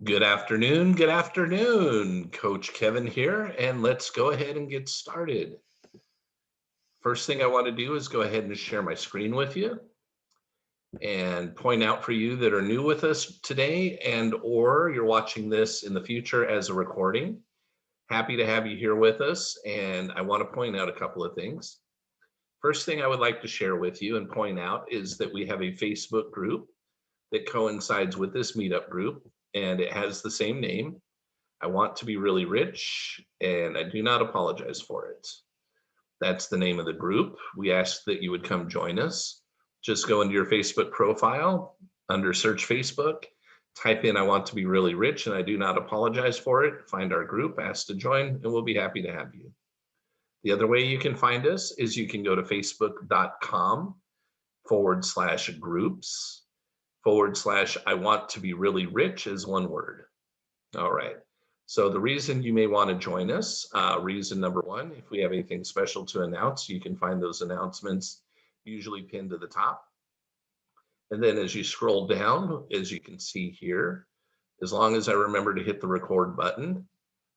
Good afternoon. Good afternoon. Coach Kevin here, and let's go ahead and get started. First thing I want to do is go ahead and share my screen with you and point out for you that are new with us today and or you're watching this in the future as a recording. Happy to have you here with us, and I want to point out a couple of things. First thing I would like to share with you and point out is that we have a Facebook group that coincides with this meetup group, and it has the same name. I want to be really rich, and I do not apologize for it. That's the name of the group. We ask that you would come join us. Just go into your Facebook profile, under search Facebook, type in I want to be really rich and I do not apologize for it. Find our group, ask to join, and we'll be happy to have you. The other way you can find us is you can go to facebook.com/groups/ I want to be really rich is one word. All right. So the reason you may want to join us, reason number one, if we have anything special to announce, you can find those announcements usually pinned to the top. And then as you scroll down, as you can see here, as long as I remember to hit the record button,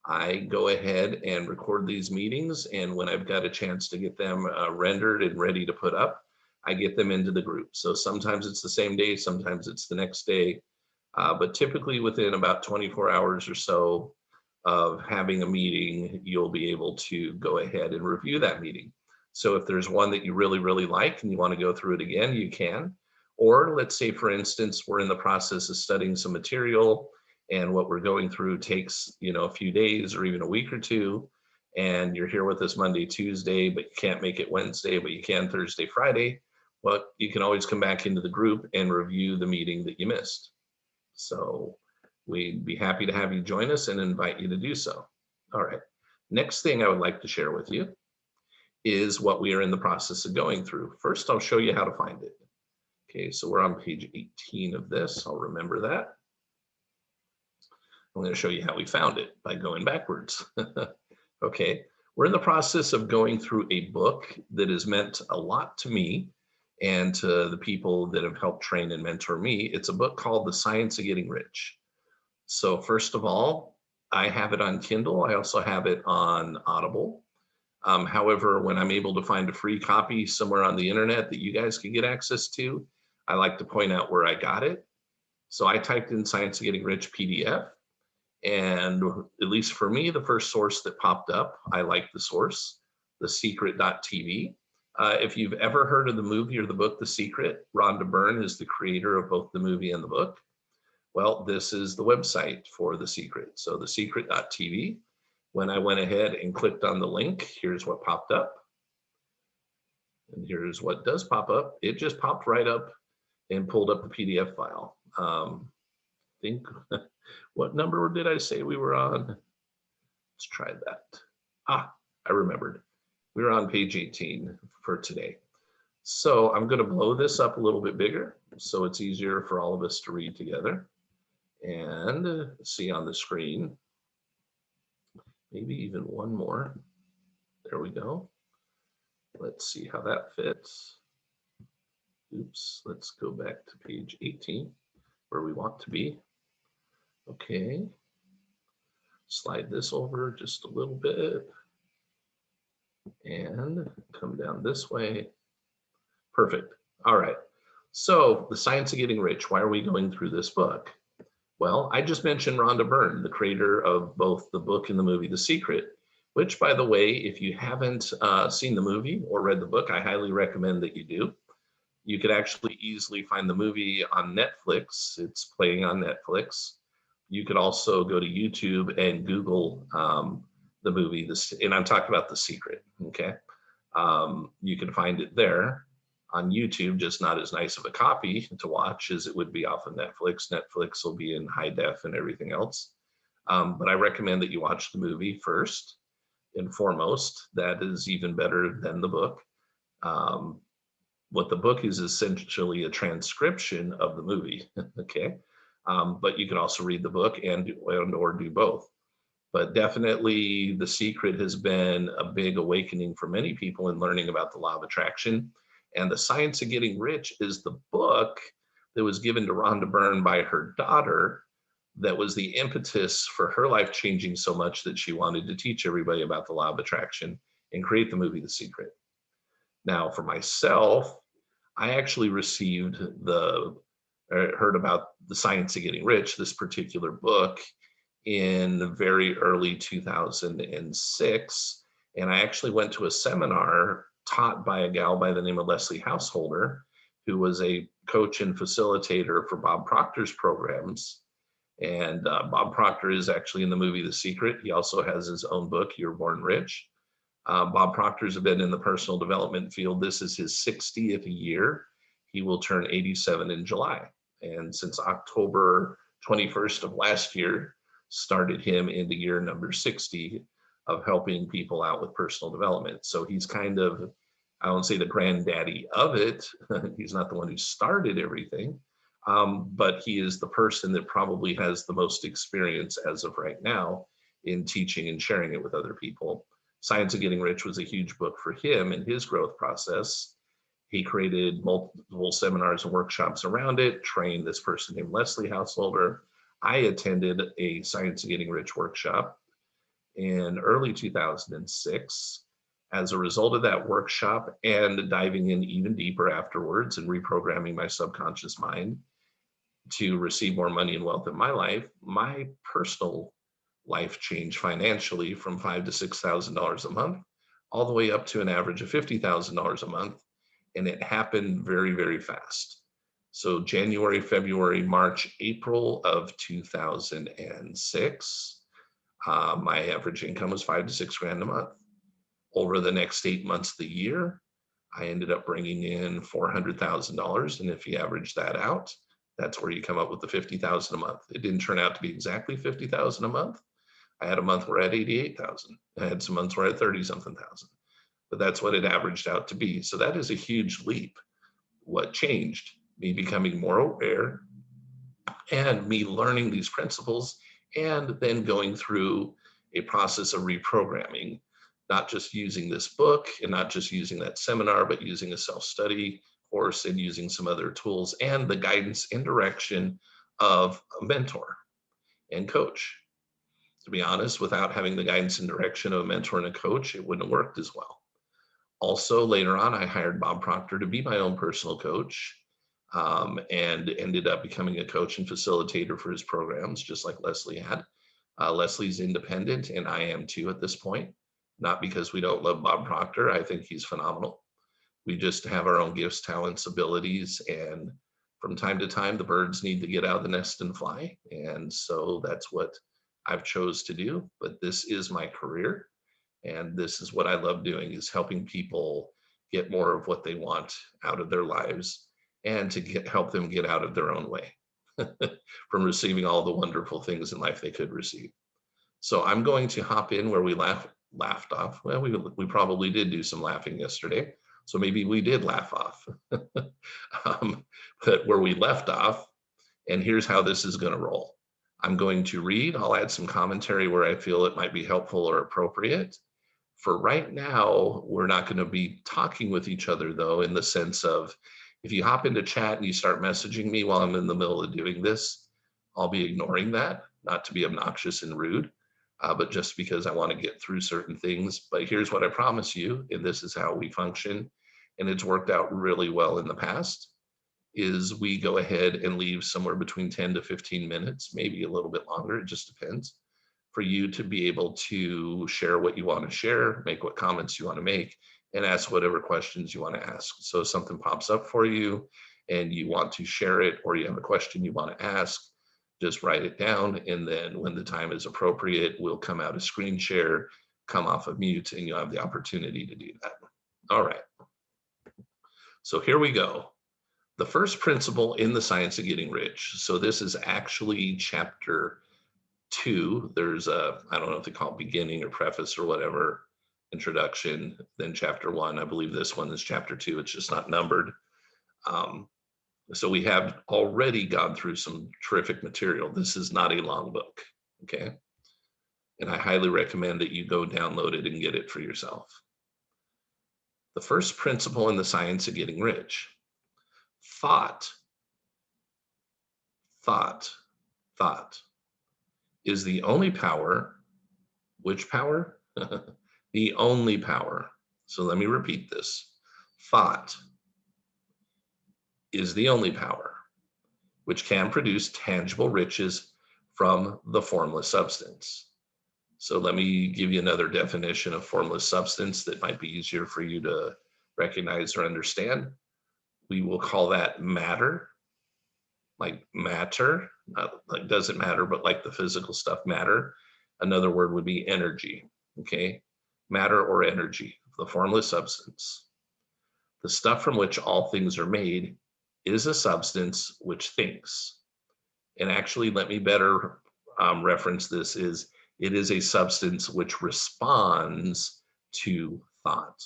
I go ahead and record these meetings. And when I've got a chance to get them rendered and ready to put up, I get them into the group. So sometimes it's the same day, sometimes it's the next day. But typically within about 24 hours or so of having a meeting, you'll be able to go ahead and review that meeting. So if there's one that you really, really like and you want to go through it again, you can. Or let's say, for instance, we're in the process of studying some material and what we're going through takes, a few days or even a week or two, and you're here with us Monday, Tuesday, but you can't make it Wednesday, but you can Thursday, Friday. Well, you can always come back into the group and review the meeting that you missed. So we'd be happy to have you join us and invite you to do so. All right. Next thing I would like to share with you is what we are in the process of going through. First, I'll show you how to find it. Okay, so we're on page 18 of this. I'll remember that. I'm going to show you how we found it by going backwards. Okay, we're in the process of going through a book that has meant a lot to me and to the people that have helped train and mentor me. It's a book called The Science of Getting Rich. So first of all, I have it on Kindle. I also have it on Audible. However, when I'm able to find a free copy somewhere on the internet that you guys can get access to, I like to point out where I got it. So I typed in Science of Getting Rich PDF. And at least for me, the first source that popped up, I like the source, thesecret.tv. If you've ever heard of the movie or the book, The Secret, Rhonda Byrne is the creator of both the movie and the book. Well, this is the website for The Secret. So thesecret.tv. When I went ahead and clicked on the link, here's what popped up. And here's what does pop up. It just popped right up and pulled up the PDF file. I think, what number did I say we were on? Let's try that. I remembered. We were on page 18 for today. So I'm going to blow this up a little bit bigger so it's easier for all of us to read together and see on the screen. Maybe even one more. There we go. Let's see how that fits. Oops, let's go back to page 18 where we want to be. Okay. Slide this over just a little bit and come down this way. Perfect. All right. So The Science of Getting Rich, why are we going through this book? Well, I just mentioned Rhonda Byrne, the creator of both the book and the movie, The Secret, which, by the way, if you haven't seen the movie or read the book, I highly recommend that you do. You could actually easily find the movie on Netflix. It's playing on Netflix. You could also go to YouTube and Google the movie, and I'm talking about The Secret, okay? You can find it there on YouTube, just not as nice of a copy to watch as it would be off of Netflix. Netflix will be in high def and everything else. But I recommend that you watch the movie first and foremost. That is even better than the book. What the book is essentially a transcription of the movie, okay? But you can also read the book and or do both. But definitely The Secret has been a big awakening for many people in learning about the law of attraction. And The Science of Getting Rich is the book that was given to Rhonda Byrne by her daughter that was the impetus for her life changing so much that she wanted to teach everybody about the law of attraction and create the movie The Secret. Now, for myself, I actually received heard about The Science of Getting Rich, this particular book, in very early 2006. And I actually went to a seminar taught by a gal by the name of Leslie Householder, who was a coach and facilitator for Bob Proctor's programs. And Bob Proctor is actually in the movie The Secret. He also has his own book, You're Born Rich. Bob Proctor's been in the personal development field. This is his 60th year. He will turn 87 in July. And since October 21st of last year, started him into year number 60 of helping people out with personal development. So he's kind of, I won't say the granddaddy of it. He's not the one who started everything, but he is the person that probably has the most experience as of right now in teaching and sharing it with other people. Science of Getting Rich was a huge book for him in his growth process. He created multiple seminars and workshops around it, trained this person named Leslie Householder. I attended a Science of Getting Rich workshop in early 2006. As a result of that workshop and diving in even deeper afterwards and reprogramming my subconscious mind to receive more money and wealth in my life, my personal life changed financially from $5,000 to $6,000 a month, all the way up to an average of $50,000 a month. And it happened very, very fast. So January, February, March, April of 2006, my average income was $5,000 to $6,000 a month. Over the next 8 months of the year, I ended up bringing in $400,000. And if you average that out, that's where you come up with the $50,000 a month. It didn't turn out to be exactly $50,000 a month. I had a month where I had 88,000. I had some months where I had 30-something thousand, but that's what it averaged out to be. So that is a huge leap. What changed? Me becoming more aware and me learning these principles and then going through a process of reprogramming, not just using this book and not just using that seminar, but using a self-study course and using some other tools and the guidance and direction of a mentor and coach. To be honest, without having the guidance and direction of a mentor and a coach, it wouldn't have worked as well. Also, later on, I hired Bob Proctor to be my own personal coach, and ended up becoming a coach and facilitator for his programs, just like Leslie had. Leslie's independent, and I am too at this point. Not because we don't love Bob Proctor. I think he's phenomenal. We just have our own gifts, talents, abilities, and from time to time, the birds need to get out of the nest and fly. And so that's what I've chose to do. But this is my career. And this is what I love doing, is helping people get more of what they want out of their lives and to help them get out of their own way from receiving all the wonderful things in life they could receive. So I'm going to hop in where we laughed off. Well, we probably did do some laughing yesterday. So maybe we did laugh off. But where we left off, and here's how this is going to roll. I'm going to read. I'll add some commentary where I feel it might be helpful or appropriate. For right now, we're not going to be talking with each other, though, in the sense of if you hop into chat and you start messaging me while I'm in the middle of doing this, I'll be ignoring that, not to be obnoxious and rude, but just because I want to get through certain things. But here's what I promise you, and this is how we function, and it's worked out really well in the past, is we go ahead and leave somewhere between 10 to 15 minutes, maybe a little bit longer, it just depends, for you to be able to share what you want to share, make what comments you want to make, and ask whatever questions you want to ask. So if something pops up for you and you want to share it, or you have a question you want to ask, just write it down. And then when the time is appropriate, we'll come out of screen share, come off of mute, and you'll have the opportunity to do that. All right. So here we go. The first principle in the Science of Getting Rich. So this is actually chapter 2. There's a, I don't know if they call it beginning or preface or whatever, introduction, then chapter 1. I believe this one is chapter 2. It's just not numbered. So we have already gone through some terrific material. This is not a long book, okay? And I highly recommend that you go download it and get it for yourself. The first principle in the Science of Getting Rich: thought, thought, thought. is the only power. Which power? The only power. So let me repeat this. Thought is the only power which can produce tangible riches from the formless substance. So let me give you another definition of formless substance that might be easier for you to recognize or understand. We will call that matter, like matter, not like doesn't matter, but like the physical stuff, matter. Another word would be energy, okay? Matter or energy, the formless substance. The stuff from which all things are made is a substance which thinks. And actually, let me better reference this is it is a substance which responds to thought.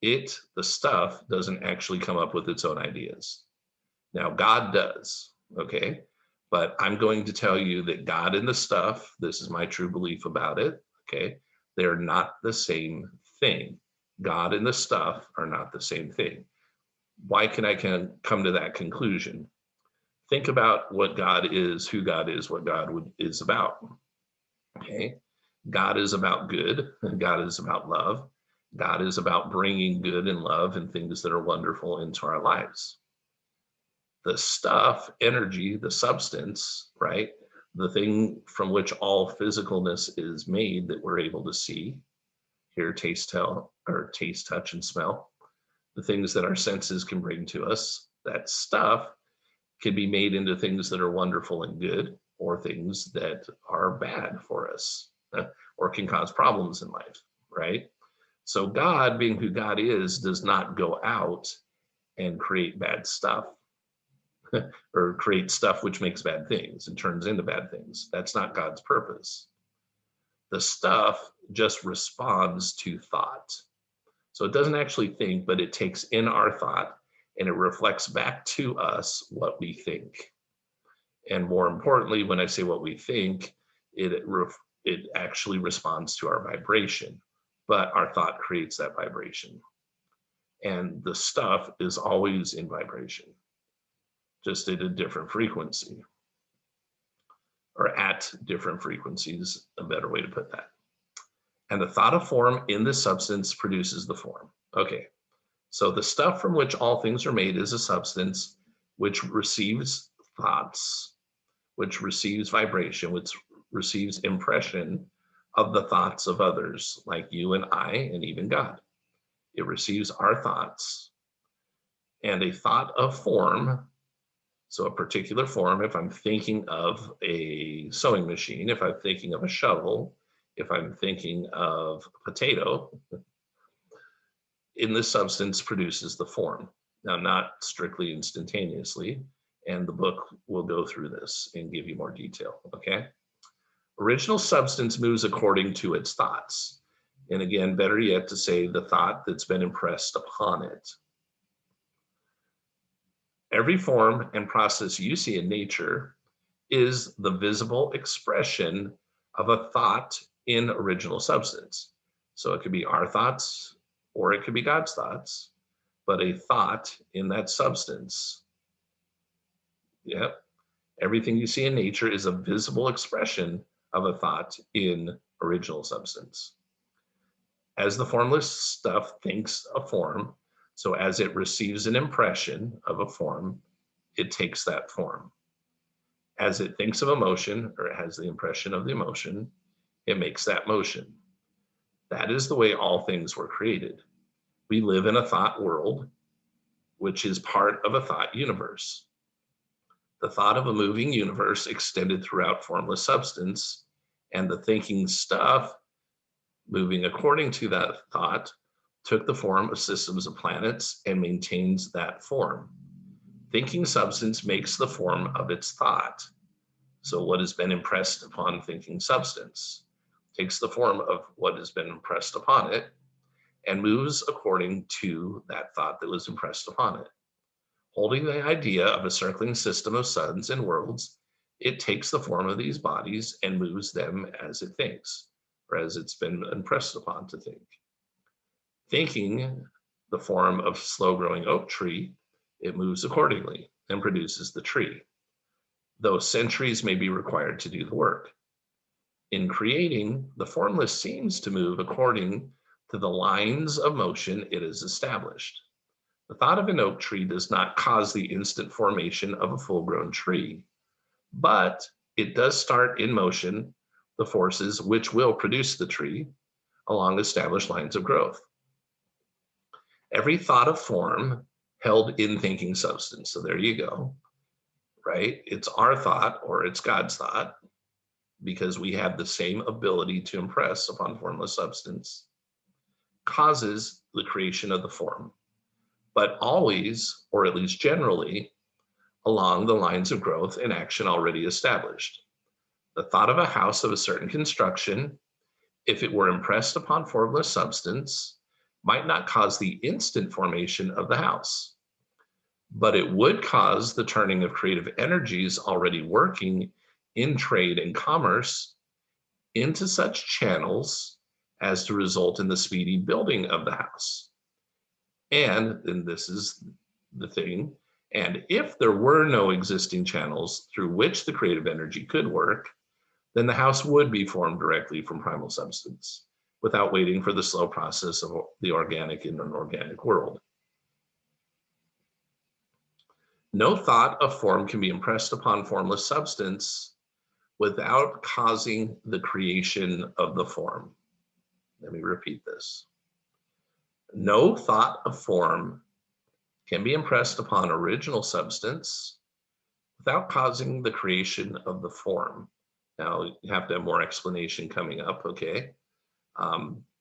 It, the stuff, doesn't actually come up with its own ideas. Now, God does, okay? But I'm going to tell you that God and the stuff, this is my true belief about it, okay? They're not the same thing. God and the stuff are not the same thing. Why can I come to that conclusion? Think about what God is, who God is, what God is about, okay? God is about good. God is about love. God is about bringing good and love and things that are wonderful into our lives. The stuff, energy, the substance, right? The thing from which all physicalness is made that we're able to see, hear, taste, tell, or taste, touch, and smell. The things that our senses can bring to us, that stuff can be made into things that are wonderful and good, or things that are bad for us, or can cause problems in life, right? So God, being who God is, does not go out and create bad stuff or create stuff which makes bad things and turns into bad things. That's not God's purpose. The stuff just responds to thought. So it doesn't actually think, but it takes in our thought and it reflects back to us what we think. And more importantly, when I say what we think, it actually responds to our vibration, but our thought creates that vibration. And the stuff is always in vibration, just at a different frequency, or at different frequencies, a better way to put that. And the thought of form in this substance produces the form. Okay, so the stuff from which all things are made is a substance which receives thoughts, which receives vibration, which receives impression of the thoughts of others, like you and I, and even God. It receives our thoughts, and a thought of form, so a particular form, if I'm thinking of a sewing machine, if I'm thinking of a shovel, if I'm thinking of a potato, in this substance produces the form. Now, not strictly instantaneously, and the book will go through this and give you more detail, okay? Original substance moves according to its thoughts. And again, better yet to say the thought that's been impressed upon it. Every form and process you see in nature is the visible expression of a thought in original substance. So it could be our thoughts or it could be God's thoughts, but a thought in that substance. Yep. Everything you see in nature is a visible expression of a thought in original substance. As the formless stuff thinks a form, so as it receives an impression of a form, it takes that form. As it thinks of emotion, or it has the impression of the emotion, it makes that motion. That is the way all things were created. We live in a thought world, which is part of a thought universe. The thought of a moving universe extended throughout formless substance, and the thinking stuff moving according to that thought took the form of systems of planets and maintains that form. Thinking substance makes the form of its thought. So what has been impressed upon thinking substance takes the form of what has been impressed upon it and moves according to that thought that was impressed upon it. Holding the idea of a circling system of suns and worlds, it takes the form of these bodies and moves them as it thinks, or as it's been impressed upon to think. Thinking the form of slow-growing oak tree, it moves accordingly and produces the tree. though centuries may be required to do the work. In creating, the formless seems to move according to the lines of motion it has established. The thought of an oak tree does not cause the instant formation of a full-grown tree, but it does start in motion the forces which will produce the tree along established lines of growth. Every thought of form held in thinking substance. So there you go, right? It's our thought or it's God's thought, because we have the same ability to impress upon formless substance, causes the creation of the form, but always, or at least generally, along the lines of growth and action already established. The thought of a house of a certain construction, if it were impressed upon formless substance, might not cause the instant formation of the house, but it would cause the turning of creative energies already working in trade and commerce into such channels as to result in the speedy building of the house. And this is the thing, and if there were no existing channels through which the creative energy could work, then the house would be formed directly from primal substance without waiting for the slow process of the organic and inorganic world. No thought of form can be impressed upon formless substance without causing the creation of the form. Let me repeat this. No thought of form can be impressed upon original substance without causing the creation of the form. Now, you have to have more explanation coming up, okay?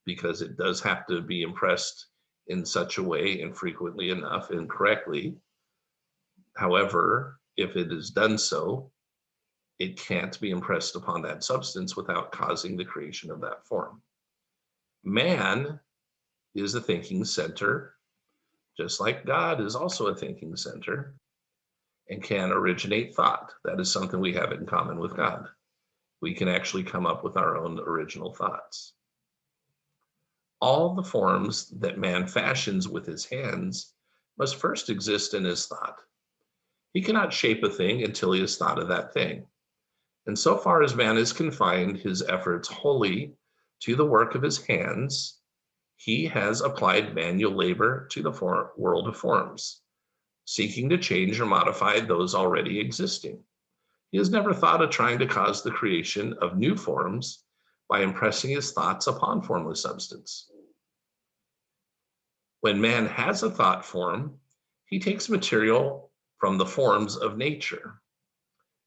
Because it does have to be impressed in such a way and frequently enough and correctly. However, if it is done so, it can't be impressed upon that substance without causing the creation of that form. Man is a thinking center, just like God is also a thinking center and can originate thought. That is something we have in common with God. We can actually come up with our own original thoughts. All the forms that man fashions with his hands must first exist in his thought. He cannot shape a thing until he has thought of that thing. And so far as man has confined his efforts wholly to the work of his hands, he has applied manual labor to the world of forms, seeking to change or modify those already existing. He has never thought of trying to cause the creation of new forms by impressing his thoughts upon formless substance. When man has a thought form, he takes material from the forms of nature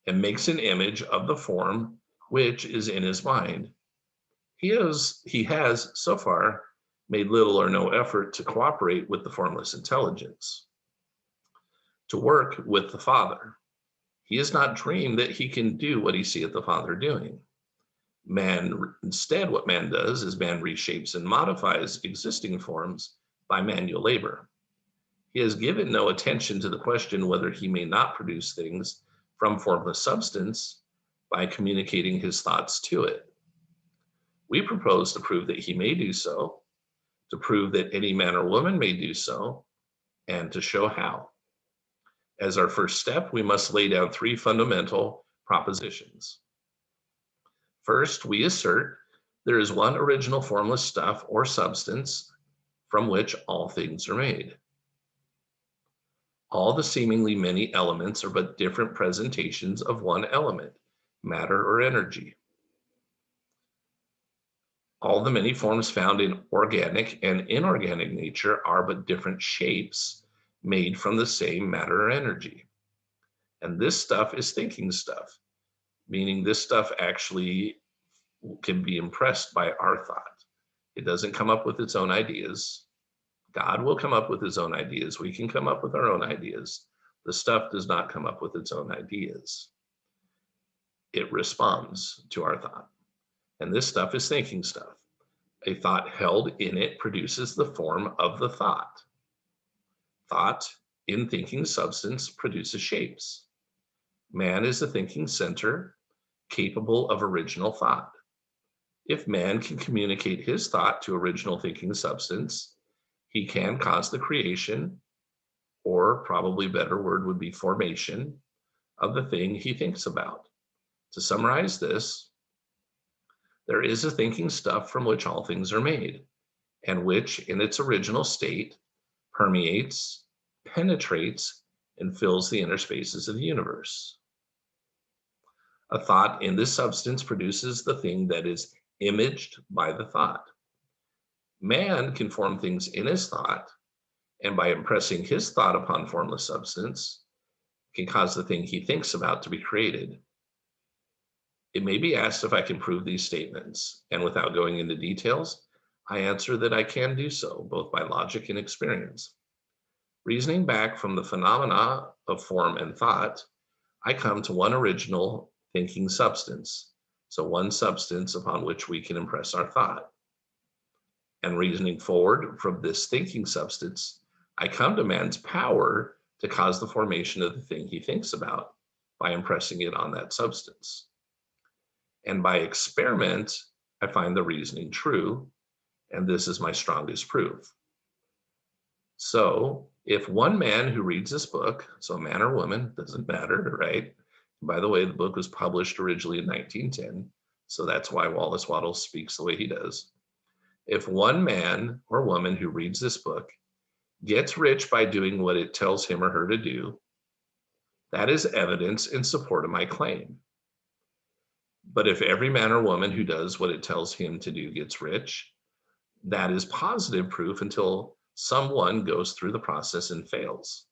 and makes an image of the form which is in his mind. He has so far made little or no effort to cooperate with the formless intelligence, to work with the Father. He has not dreamed that he can do what he seeth the Father doing. Instead, what man does is man reshapes and modifies existing forms by manual labor. He has given no attention to the question whether he may not produce things from formless substance by communicating his thoughts to it. We propose to prove that he may do so, to prove that any man or woman may do so, and to show how. As our first step, we must lay down three fundamental propositions. First, we assert there is one original formless stuff or substance from which all things are made. All the seemingly many elements are but different presentations of one element, matter or energy. All the many forms found in organic and inorganic nature are but different shapes made from the same matter or energy. And this stuff is thinking stuff, meaning this stuff actually can be impressed by our thought. It doesn't come up with its own ideas. God will come up with his own ideas. We can come up with our own ideas. The stuff does not come up with its own ideas. It responds to our thought. And this stuff is thinking stuff. A thought held in it produces the form of the thought. Thought in thinking substance produces shapes. Man is a thinking center capable of original thought. If man can communicate his thought to original thinking substance, he can cause the creation, or probably better word would be formation, of the thing he thinks about. To summarize this, there is a thinking stuff from which all things are made, and which, in its original state, permeates, penetrates, and fills the inner spaces of the universe. A thought in this substance produces the thing that is imaged by the thought. Man can form things in his thought, and by impressing his thought upon formless substance, can cause the thing he thinks about to be created. It may be asked if I can prove these statements, and without going into details, I answer that I can do so, both by logic and experience. Reasoning back from the phenomena of form and thought, I come to one original thinking substance, so one substance upon which we can impress our thought. And reasoning forward from this thinking substance, I come to man's power to cause the formation of the thing he thinks about by impressing it on that substance. And by experiment, I find the reasoning true, and this is my strongest proof. So if one man who reads this book, so man or woman, doesn't matter, right? By the way, the book was published originally in 1910, so that's why Wallace Wattles speaks the way he does. If one man or woman who reads this book gets rich by doing what it tells him or her to do, that is evidence in support of my claim. But if every man or woman who does what it tells him to do gets rich, that is positive proof until someone goes through the process and fails.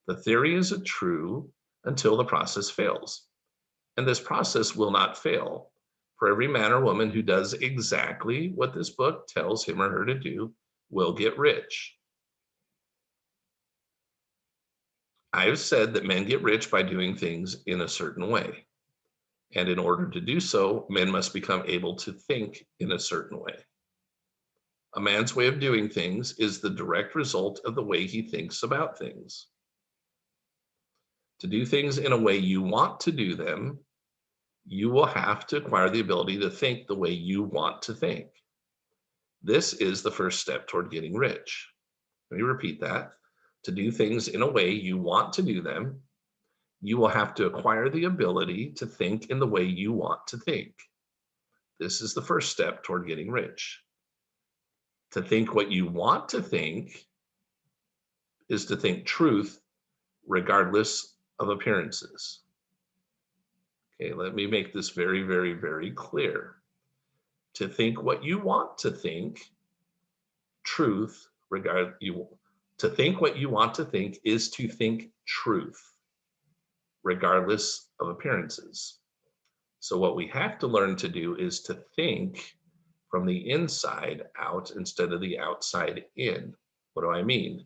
The theory is true until the process fails. And this process will not fail. For every man or woman who does exactly what this book tells him or her to do will get rich. I've said that men get rich by doing things in a certain way. And in order to do so, men must become able to think in a certain way. A man's way of doing things is the direct result of the way he thinks about things. To do things in a way you want to do them, you will have to acquire the ability to think the way you want to think. This is the first step toward getting rich. Let me repeat that. To do things in a way you want to do them, you will have to acquire the ability to think in the way you want to think. This is the first step toward getting rich. To think what you want to think is to think truth regardless of appearances. Okay, let me make this very, very, very clear. To think what you want to think, truth, to think what you want to think is to think truth, regardless of appearances. So what we have to learn to do is to think from the inside out instead of the outside in. What do I mean?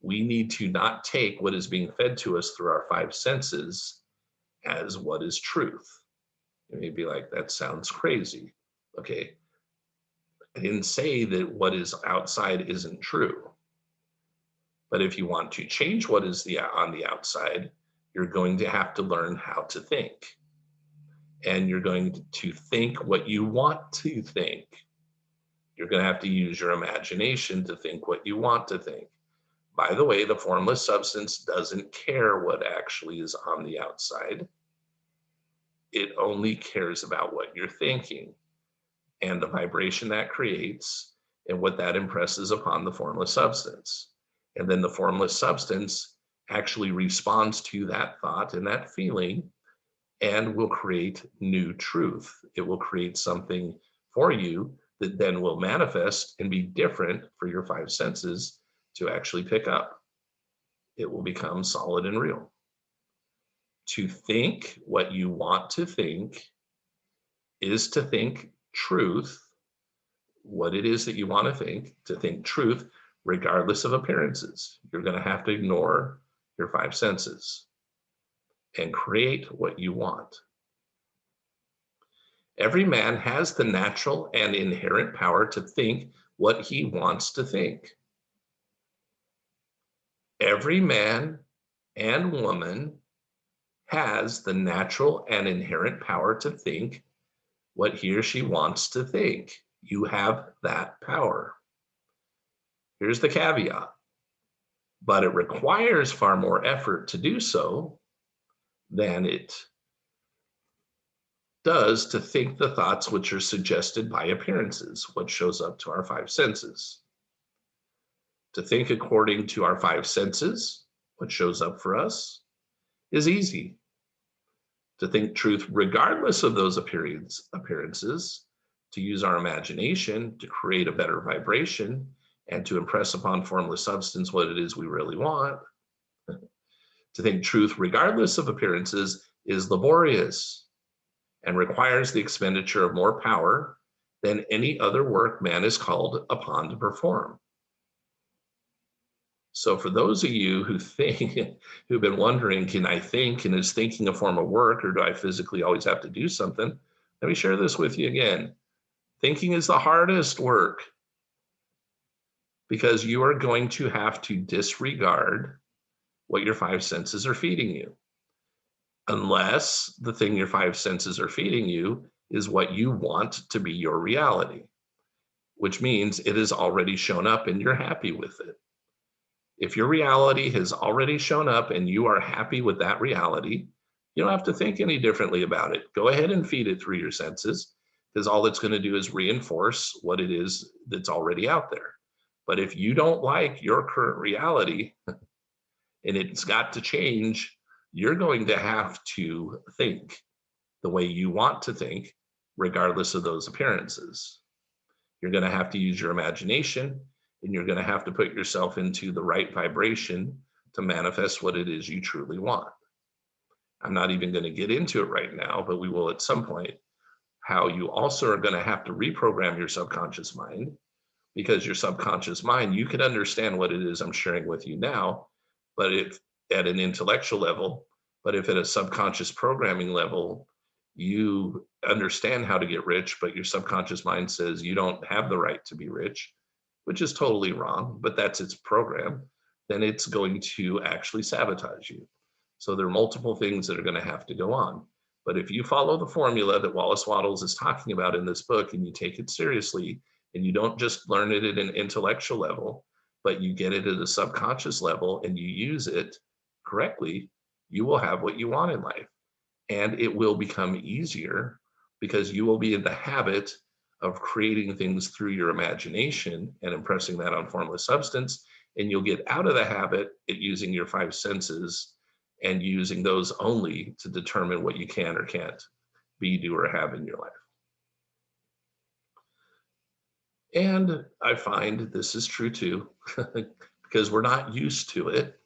We need to not take what is being fed to us through our five senses as what is truth. You may be like, that sounds crazy. Okay, I didn't say that what is outside isn't true. But if you want to change what is on the outside, you're going to have to learn how to think. And you're going to think what you want to think. You're going to have to use your imagination to think what you want to think. By the way, the formless substance doesn't care what actually is on the outside. It only cares about what you're thinking and the vibration that creates and what that impresses upon the formless substance. And then the formless substance actually responds to that thought and that feeling and will create new truth. It will create something for you that then will manifest and be different for your five senses to actually pick up. It will become solid and real. To think what you want to think is to think truth, what it is that you want to think truth, regardless of appearances. You're going to have to ignore your five senses and create what you want. Every man has the natural and inherent power to think what he wants to think. Every man and woman has the natural and inherent power to think what he or she wants to think. You have that power. Here's the caveat, but it requires far more effort to do so than it does to think the thoughts which are suggested by appearances, what shows up to our five senses. To think according to our five senses, what shows up for us, is easy. To think truth regardless of those appearances, to use our imagination to create a better vibration and to impress upon formless substance what it is we really want. To think truth regardless of appearances is laborious and requires the expenditure of more power than any other work man is called upon to perform. So for those of you who think, who've been wondering, can I think, and is thinking a form of work, or do I physically always have to do something? Let me share this with you again. Thinking is the hardest work because you are going to have to disregard what your five senses are feeding you. Unless the thing your five senses are feeding you is what you want to be your reality, which means it has already shown up and you're happy with it. If your reality has already shown up and you are happy with that reality, you don't have to think any differently about it. Go ahead and feed it through your senses, because all it's going to do is reinforce what it is that's already out there. But if you don't like your current reality and it's got to change, you're going to have to think the way you want to think, regardless of those appearances. You're going to have to use your imagination, and you're going to have to put yourself into the right vibration to manifest what it is you truly want. I'm not even going to get into it right now, but we will at some point, how you also are going to have to reprogram your subconscious mind, because your subconscious mind, you can understand what it is I'm sharing with you now, but if at an intellectual level, but if at a subconscious programming level, you understand how to get rich, but your subconscious mind says you don't have the right to be rich, which is totally wrong, but that's its program, then it's going to actually sabotage you. So there are multiple things that are going to have to go on. But if you follow the formula that Wallace Wattles is talking about in this book, and you take it seriously, and you don't just learn it at an intellectual level, but you get it at a subconscious level and you use it correctly, you will have what you want in life. And it will become easier because you will be in the habit of creating things through your imagination and impressing that on formless substance. And you'll get out of the habit at using your five senses and using those only to determine what you can or can't be, do, or have in your life. And I find this is true too, because we're not used to it.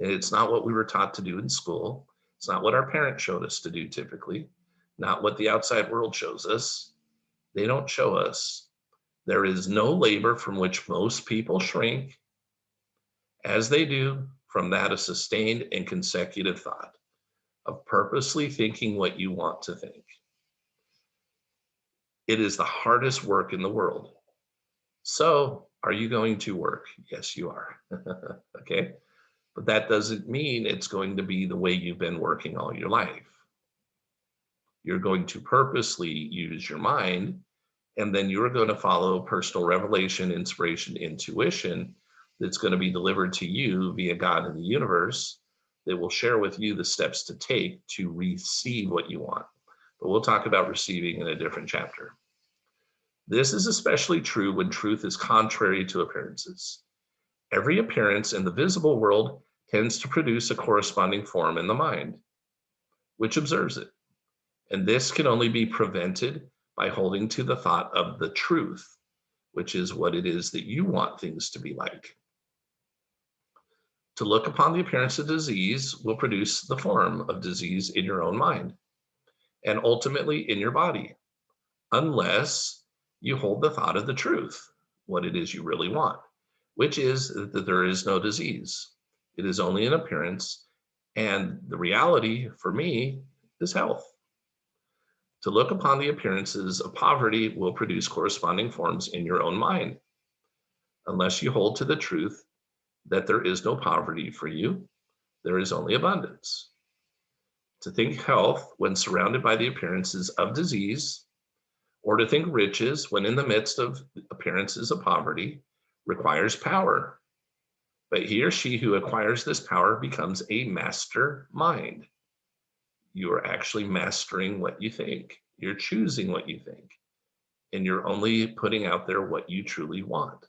And it's not what we were taught to do in school. It's not what our parents showed us to do typically, not what the outside world shows us. They don't show us. There is no labor from which most people shrink as they do from that of sustained and consecutive thought, of purposely thinking what you want to think. It is the hardest work in the world. So are you going to work? Yes, you are. Okay. But that doesn't mean it's going to be the way you've been working all your life. You're going to purposely use your mind, and then you're going to follow personal revelation, inspiration, intuition that's going to be delivered to you via God in the universe that will share with you the steps to take to receive what you want. But we'll talk about receiving in a different chapter. This is especially true when truth is contrary to appearances. Every appearance in the visible world tends to produce a corresponding form in the mind, which observes it. And this can only be prevented by holding to the thought of the truth, which is what it is that you want things to be like. To look upon the appearance of disease will produce the form of disease in your own mind and ultimately in your body, unless you hold the thought of the truth, what it is you really want, which is that there is no disease. It is only an appearance, and the reality for me is health. To look upon the appearances of poverty will produce corresponding forms in your own mind, unless you hold to the truth that there is no poverty for you, there is only abundance. To think health when surrounded by the appearances of disease, or to think riches when in the midst of appearances of poverty, requires power. But he or she who acquires this power becomes a master mind. You are actually mastering what you think. You're choosing what you think, and you're only putting out there what you truly want.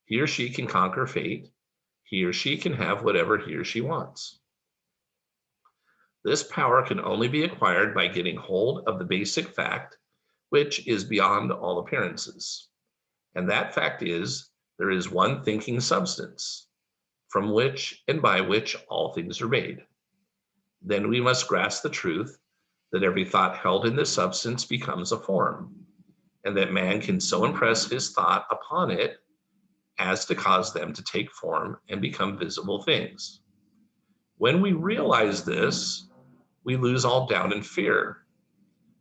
He or she can conquer fate. He or she can have whatever he or she wants. This power can only be acquired by getting hold of the basic fact, which is beyond all appearances. And that fact is, there is one thinking substance, from which and by which all things are made. Then we must grasp the truth that every thought held in this substance becomes a form, and that man can so impress his thought upon it as to cause them to take form and become visible things. When we realize this, we lose all doubt and fear,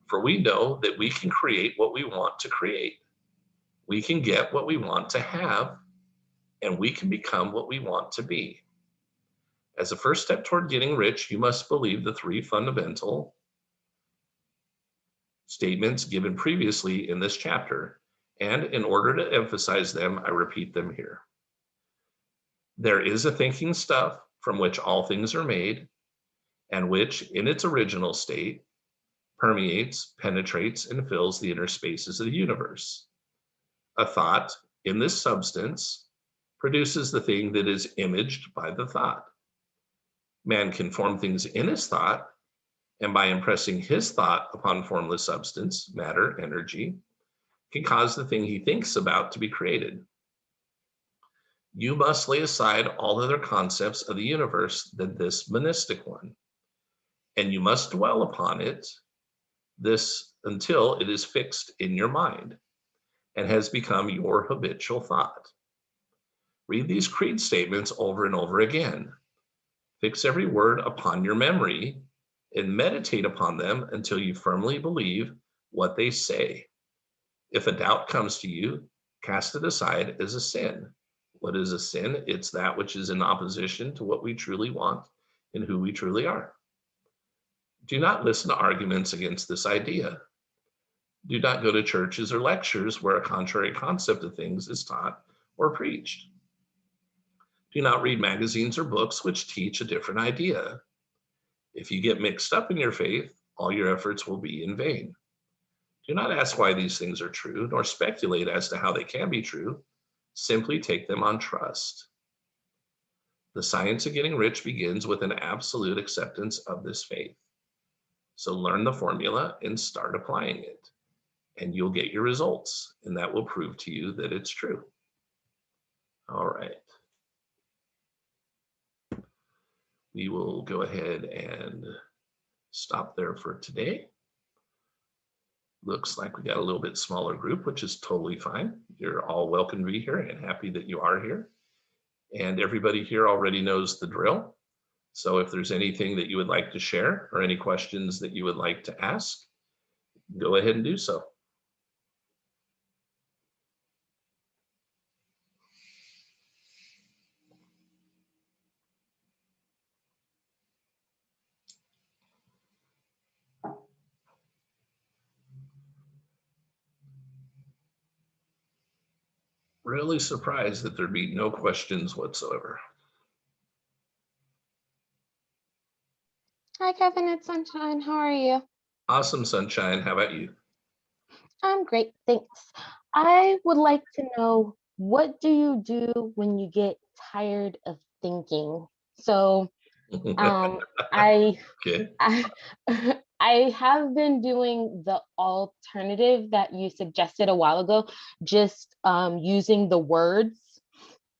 for we know that we can create what we want to create. We can get what we want to have, and we can become what we want to be. As a first step toward getting rich, you must believe the three fundamental statements given previously in this chapter. And in order to emphasize them, I repeat them here. There is a thinking stuff from which all things are made, and which, in its original state, permeates, penetrates, and fills the inner spaces of the universe. A thought in this substance produces the thing that is imaged by the thought. Man can form things in his thought, and by impressing his thought upon formless substance, matter, energy, can cause the thing he thinks about to be created. You must lay aside all other concepts of the universe than this monistic one, and you must dwell upon it, this until it is fixed in your mind and has become your habitual thought. Read these creed statements over and over again. Fix every word upon your memory and meditate upon them until you firmly believe what they say. If a doubt comes to you, cast it aside as a sin. What is a sin? It's that which is in opposition to what we truly want and who we truly are. Do not listen to arguments against this idea. Do not go to churches or lectures where a contrary concept of things is taught or preached. Do not read magazines or books which teach a different idea. If you get mixed up in your faith, all your efforts will be in vain. Do not ask why these things are true, nor speculate as to how they can be true. Simply take them on trust. The science of getting rich begins with an absolute acceptance of this faith. So learn the formula and start applying it, and you'll get your results, and that will prove to you that it's true. All right. We will go ahead and stop there for today. Looks like we got a little bit smaller group, which is totally fine. You're all welcome to be here and happy that you are here. And everybody here already knows the drill. So if there's anything that you would like to share or any questions that you would like to ask, go ahead and do so. Really surprised that there'd be no questions whatsoever. Hi, Kevin. It's Sunshine. How are you? Awesome, Sunshine. How about you? I'm great. Thanks. I would like to know, what do you do when you get tired of thinking? So, I Okay. I I have been doing the alternative that you suggested a while ago, just using the words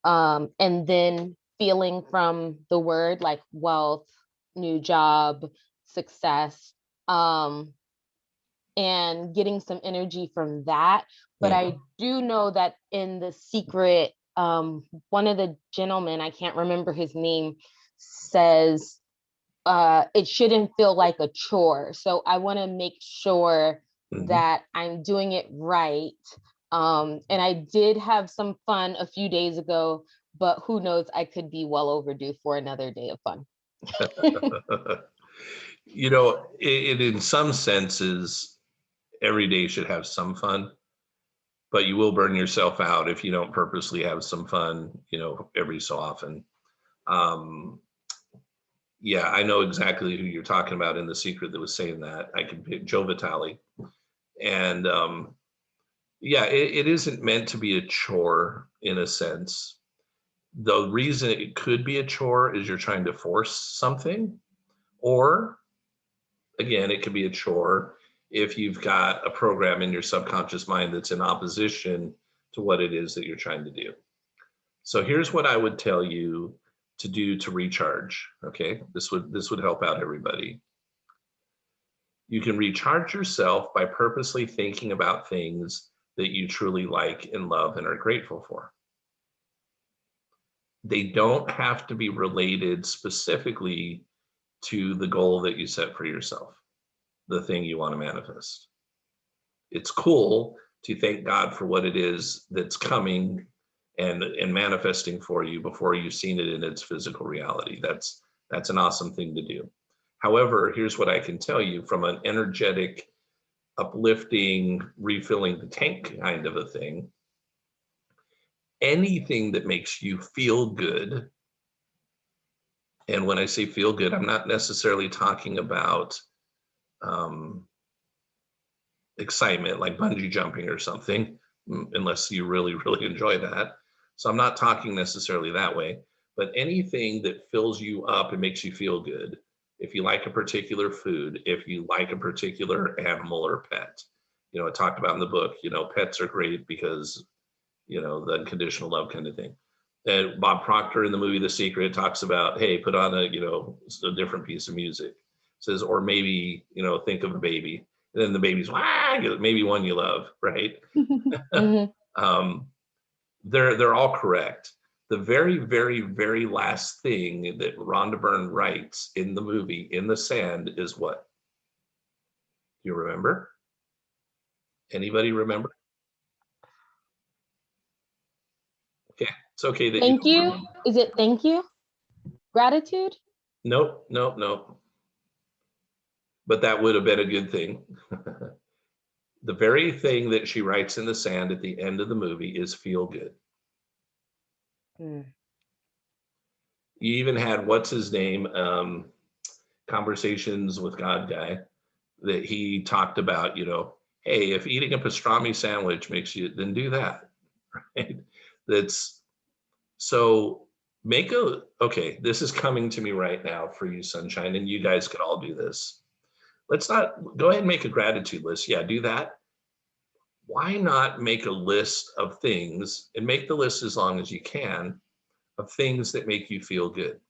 and then feeling from the word like wealth, new job, success. Um, and getting some energy from that. But Mhm. I do know that in The Secret, one of the gentlemen, I can't remember his name, says it shouldn't feel like a chore. So I want to make sure Mhm. that I'm doing it right. And I did have some fun a few days ago, but who knows, I could be well overdue for another day of fun. You know, it in some senses, every day should have some fun, but you will burn yourself out if you don't purposely have some fun, every so often. Um, Yeah, I know exactly who you're talking about in The Secret that was saying that. I can pick Joe Vitale. And yeah, it isn't meant to be a chore in a sense. The reason it could be a chore is you're trying to force something, or again, it could be a chore if you've got a program in your subconscious mind that's in opposition to what it is that you're trying to do. So here's what I would tell you to do to recharge. Okay, this would help out everybody. You can recharge yourself by purposely thinking about things that you truly like and love and are grateful for. They don't have to be related specifically to the goal that you set for yourself, the thing you want to manifest. It's cool to thank God for what it is that's coming and manifesting for you before you've seen it in its physical reality. That's an awesome thing to do. However, here's what I can tell you from an energetic, uplifting, refilling the tank kind of a thing. Anything that makes you feel good, and when I say feel good, I'm not necessarily talking about um, excitement like bungee jumping or something, unless you really, really enjoy that. So I'm not talking necessarily that way, but anything that fills you up and makes you feel good. If you like a particular food, if you like a particular animal or pet, I talked about in the book, pets are great because, the unconditional love kind of thing. And Bob Proctor in the movie The Secret talks about, hey, put on a different piece of music. Says, or maybe, think of a baby. And then the baby's, maybe one you love, right? Mhm. um, they're all correct. The very, very, very last thing that Rhonda Byrne writes in the movie, in the sand, is what? You remember? Anybody remember? Okay, it's okay that you Thank don't you. remember. Is it thank you? Gratitude? Nope, nope, nope. But that would have been a good thing. The very thing that she writes in the sand at the end of the movie is feel good. Mm. You even had what's his name, Conversations with God guy, that he talked about, hey, if eating a pastrami sandwich makes you, then do that. Right? That's so okay, this is coming to me right now for you, Sunshine, and you guys could all do this. Let's not go ahead and make a gratitude list. Yeah, do that. Why not make a list of things and make the list as long as you can of things that make you feel good?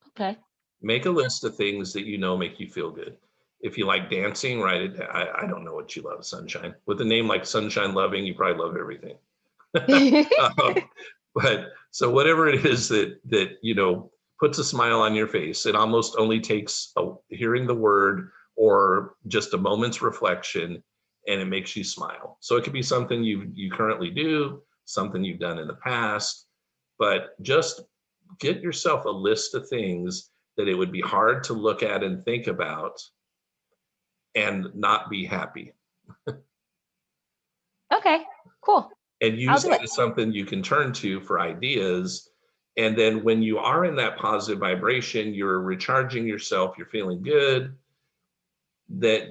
Okay. Make a list of things that make you feel good. If you like dancing, write it down. I don't know what you love, Sunshine. With a name like Sunshine Loving, you probably love everything. um, but so whatever it is that puts a smile on your face, it almost only takes hearing the word or just a moment's reflection, and it makes you smile. So it could be something you currently do, something you've done in the past, but just get yourself a list of things that it would be hard to look at and think about and not be happy, Okay, cool. and I'll use do that it. as something you can turn to for ideas. And then when you are in that positive vibration, you're recharging yourself, you're feeling good, that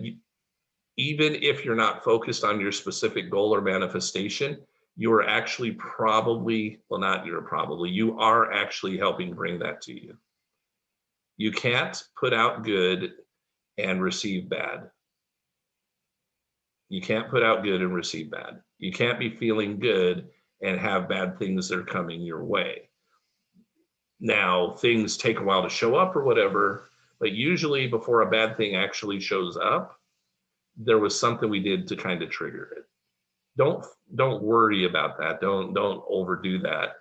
even if you're not focused on your specific goal or manifestation, you are actually probably, well, not you're probably, you are actually helping bring that to you. You can't put out good and receive bad. You can't put out good and receive bad. You can't be feeling good and have bad things that are coming your way. Now, things take a while to show up or whatever, but usually before a bad thing actually shows up, there was something we did to kind of trigger it. Don't worry about that. Don't overdo that,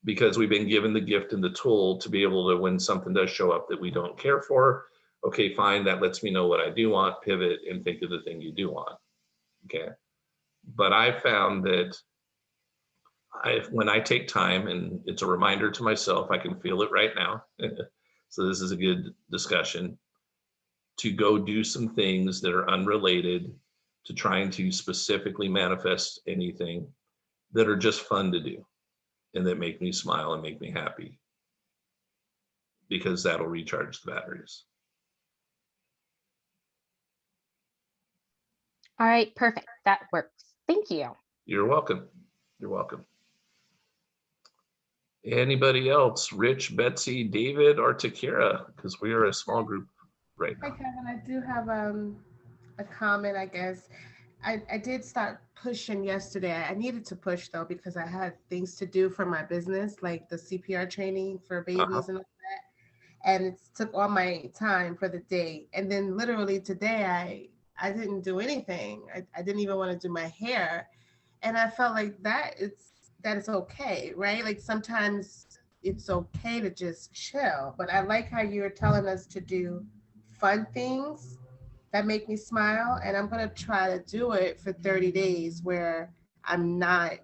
because we've been given the gift and the tool to be able to, when something does show up that we don't care for, okay, fine, that lets me know what I do want, pivot and think of the thing you do want. Okay. But I found that when I take time, and it's a reminder to myself, I can feel it right now. So this is a good discussion to go do some things that are unrelated to trying to specifically manifest anything, that are just fun to do and that make me smile and make me happy. because that'll recharge the batteries. All right, perfect. That works. Thank you. You're welcome. You're welcome. Anybody else? Rich, Betsy, David, or Takira? Because we are a small group right Hi, now. Kevin. I do have a comment, I guess. I did start pushing yesterday. I needed to push though because I had things to do for my business, like the CPR training for Uh-huh. babies and all that. And it took all my time for the day. And then literally today I didn't do anything. I didn't even want to do my hair. And I felt like that is okay, right? Like sometimes it's okay to just chill. But I like how you're telling us to do fun things that make me smile. And I'm going to try to do it for 30 days where I'm not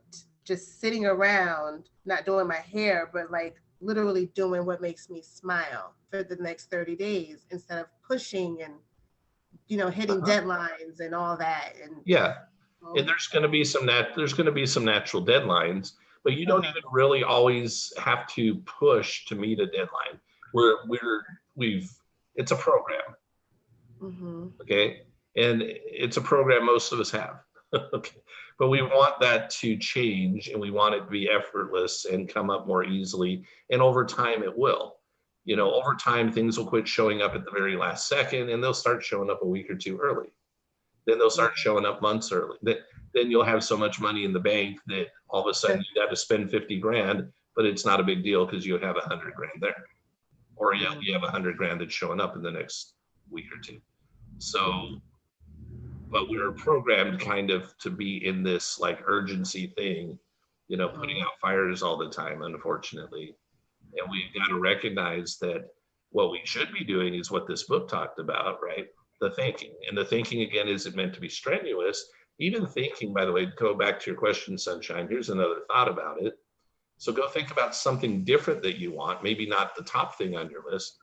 just sitting around, not doing my hair, but like literally doing what makes me smile for the next 30 days instead of pushing and, hitting Uh-huh. deadlines and all that. And Yeah. And there's going to be some natural deadlines, but you don't uh-huh. even really always have to push to meet a deadline. It's a program, Mm-hmm. okay? And it's a program most of us have. Okay. But we want that to change, and we want it to be effortless and come up more easily. And over time it will. Over time things will quit showing up at the very last second, and they'll start showing up a week or two early. Then they'll start showing up months early. Then you'll have so much money in the bank that all of a sudden you got to spend 50 grand, but it's not a big deal because you have 100 grand there. Or yeah, you have 100 grand that's showing up in the next week or two. So, but we're programmed kind of to be in this like urgency thing, putting out fires all the time, unfortunately. And we've got to recognize that what we should be doing is what this book talked about, right? The thinking. And the thinking, again, isn't meant to be strenuous. Even thinking, by the way, go back to your question, Sunshine, here's another thought about it. So go think about something different that you want, maybe not the top thing on your list,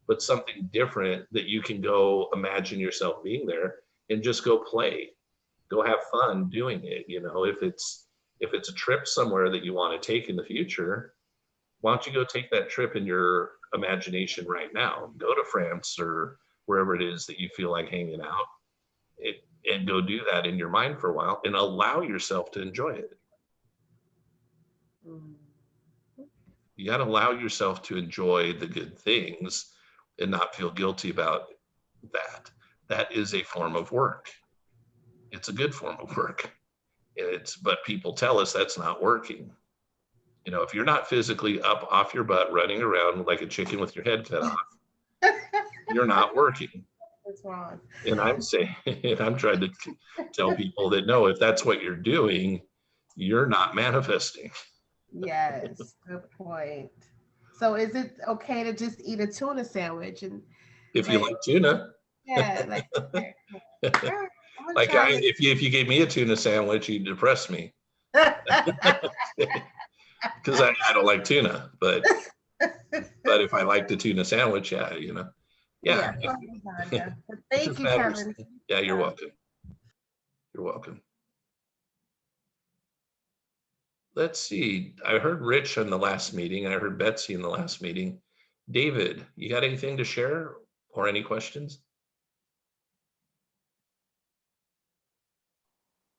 but something different that you can go imagine yourself being there and just go play, go have fun doing it. If it's a trip somewhere that you want to take in the future, why don't you go take that trip in your imagination right now? Go to France or wherever it is that you feel like hanging out, and go do that in your mind for a while and allow yourself to enjoy it. You got to allow yourself to enjoy the good things and not feel guilty about that. That is a form of work. It's a good form of work. But people tell us that's not working. If you're not physically up off your butt running around like a chicken with your head cut off, you're not working. That's wrong. And I'm saying, and I'm trying to tell people that no, if that's what you're doing, you're not manifesting. Yes, good point. So is it okay to just eat a tuna sandwich and If you like, like tuna, yeah, like, okay, all right, I'm gonna like try if you gave me a tuna sandwich, you'd depress me this. because I don't like tuna. But if I like the tuna sandwich, yeah. Yeah, If, lasagna. But if thank it you, matters. Kevin. Yeah, you're Yeah. welcome. You're welcome. Let's see. I heard Rich in the last meeting. I heard Betsy in the last meeting. David, you got anything to share or any questions?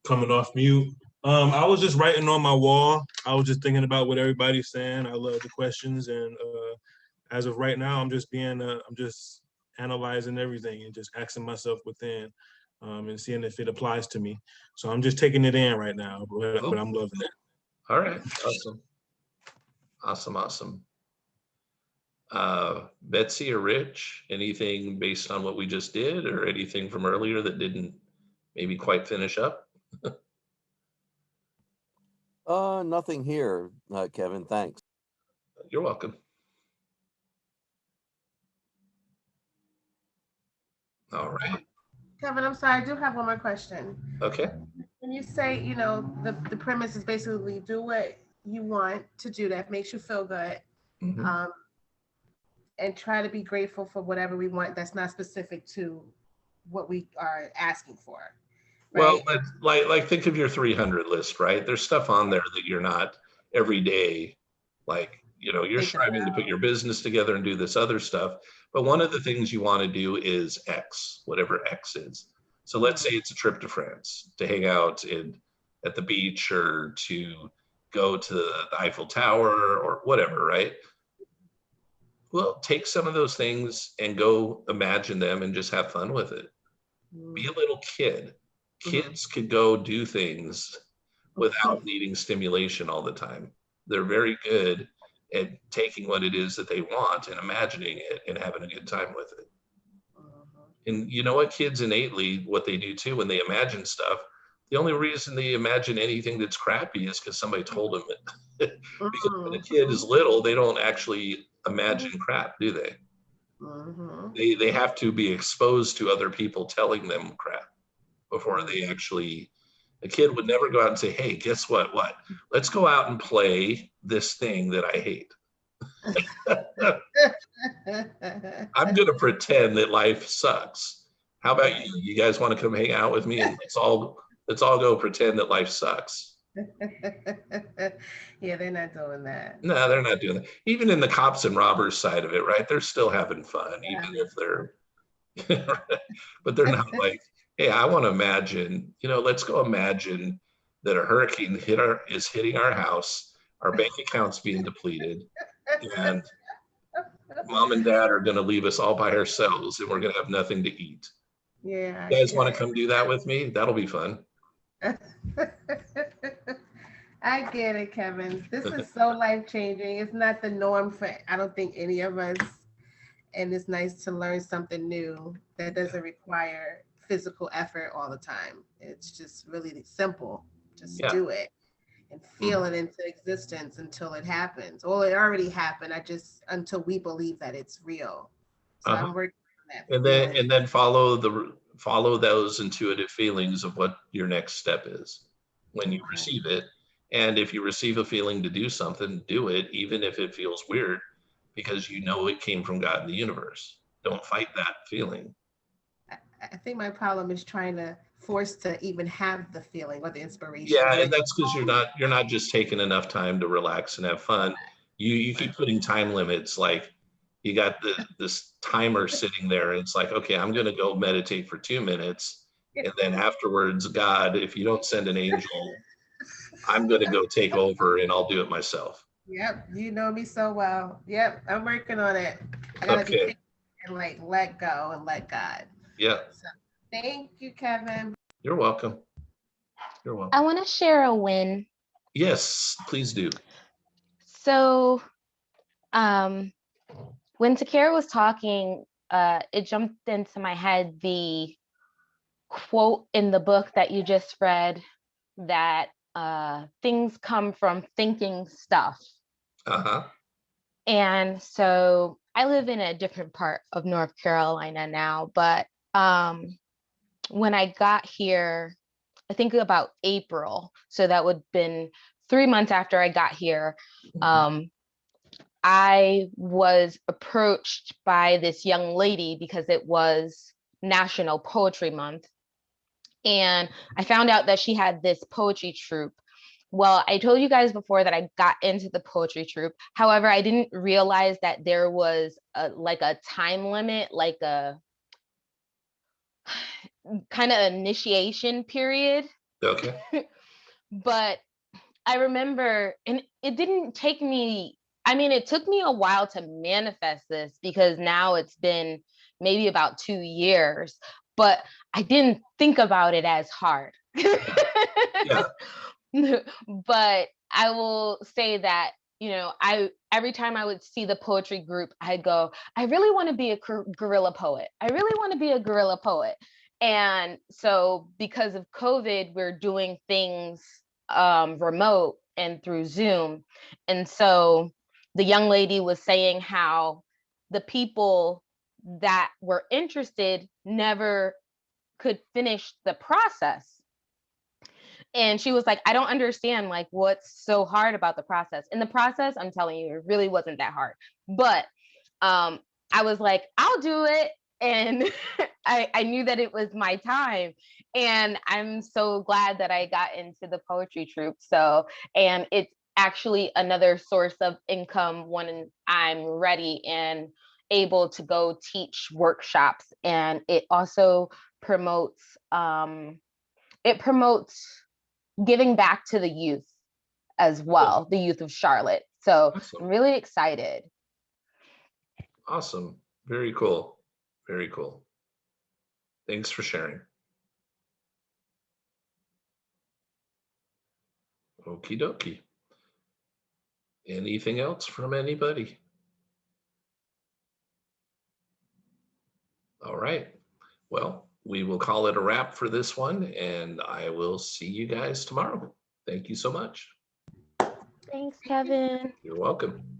Coming off mute. I was just writing on my wall. I was just thinking about what everybody's saying. I love the questions, and as of right now, I'm just analyzing everything and just asking myself within, and seeing if it applies to me. So I'm just taking it in right now, but I'm loving it. All right, awesome. Betsy or Rich, anything based on what we just did or anything from earlier that didn't maybe quite finish up? Nothing here, Kevin, thanks. You're welcome. All right. Kevin, I'm sorry, I do have one more question. Okay. When you say, the premise is basically do what you want to do that makes you feel good, Mhm. And try to be grateful for whatever we want that's not specific to what we are asking for. Well, Right? like think of your 300 list, right? There's stuff on there that you're not every day, like you're striving to put your business together and do this other stuff. But one of the things you want to do is X, whatever X is. So let's say it's a trip to France to hang out at the beach or to go to the Eiffel Tower or whatever, right? Well, take some of those things and go imagine them and just have fun with it. Be a little kid. Kids could go do things without needing stimulation all the time. They're very good at taking what it is that they want and imagining it and having a good time with it. And you know what, kids innately, what they do too, when they imagine stuff, the only reason they imagine anything that's crappy is because somebody told them it. Because when a kid is little, they don't actually imagine crap, do they? They have to be exposed to other people telling them crap before they actually, a kid would never go out and say, hey, guess what? Let's go out and play this thing that I hate. I'm going to pretend that life sucks. How about you? You guys want to come hang out with me and let's all go pretend that life sucks. Yeah, they're not doing that. No, they're not doing that. Even in the cops and robbers side of it, right? They're still having fun, even if they're, but they're not like, hey, I want to imagine, let's go imagine that a hurricane is hitting our house, our bank account's being depleted, and mom and dad are going to leave us all by ourselves and we're going to have nothing to eat. Yeah. You guys want to come do that with me? That'll be fun. I get it, Kevin. This is so life-changing. It's not the norm for, I don't think, any of us. And it's nice to learn something new that doesn't require physical effort all the time. It's just really simple. Just do it and feel it into existence until it happens. Well, it already happened. Until we believe that it's real. So I'm working on that. And then follow those intuitive feelings of what your next step is when you receive it. And if you receive a feeling to do something, do it, even if it feels weird, because it came from God in the universe. Don't fight that feeling. I think my problem is trying to force to even have the feeling or the inspiration. Yeah, and that's because you're not just taking enough time to relax and have fun. You keep putting time limits, like you got this timer sitting there, and it's like, okay, I'm gonna go meditate for 2 minutes, and then afterwards, God, if you don't send an angel, I'm gonna go take over and I'll do it myself. Yep, you know me so well. Yep, I'm working on it. I gotta be patient and let go and let God. Yeah. So, thank you, Kevin. You're welcome. I want to share a win. Yes, please do. So, when Takara was talking, it jumped into my head the quote in the book that you just read, that things come from thinking stuff. And so I live in a different part of North Carolina now, but when I got here, I think about April, so that would have been 3 months after I got here, I was approached by this young lady because it was National Poetry Month. And I found out that she had this poetry troupe. Well, I told you guys before that I got into the poetry troupe. However, I didn't realize that there was a time limit, like a kind of initiation period. Okay. But I remember, and it didn't take me, it took me a while to manifest this because now it's been maybe about 2 years, but I didn't think about it as hard. Yeah. But I will say that, every time I would see the poetry group, I'd go, I really want to be a guerrilla poet. I really want to be a guerrilla poet. And so because of COVID, we're doing things remote and through Zoom. And so the young lady was saying how the people that were interested never could finish the process. And she was like, I don't understand, like, what's so hard about the process. And the process, I'm telling you, it really wasn't that hard. But I was like, I'll do it. And I knew that it was my time. And I'm so glad that I got into the poetry troupe. So, and it's actually another source of income when I'm ready and able to go teach workshops. And it also promotes giving back to the youth as well, the youth of Charlotte. So I'm Awesome. really excited. Awesome. Very cool. Very cool. Thanks for sharing. Okie dokie. Anything else from anybody? All right. Well, we will call it a wrap for this one, and I will see you guys tomorrow. Thank you so much. Thanks, Kevin. You're welcome.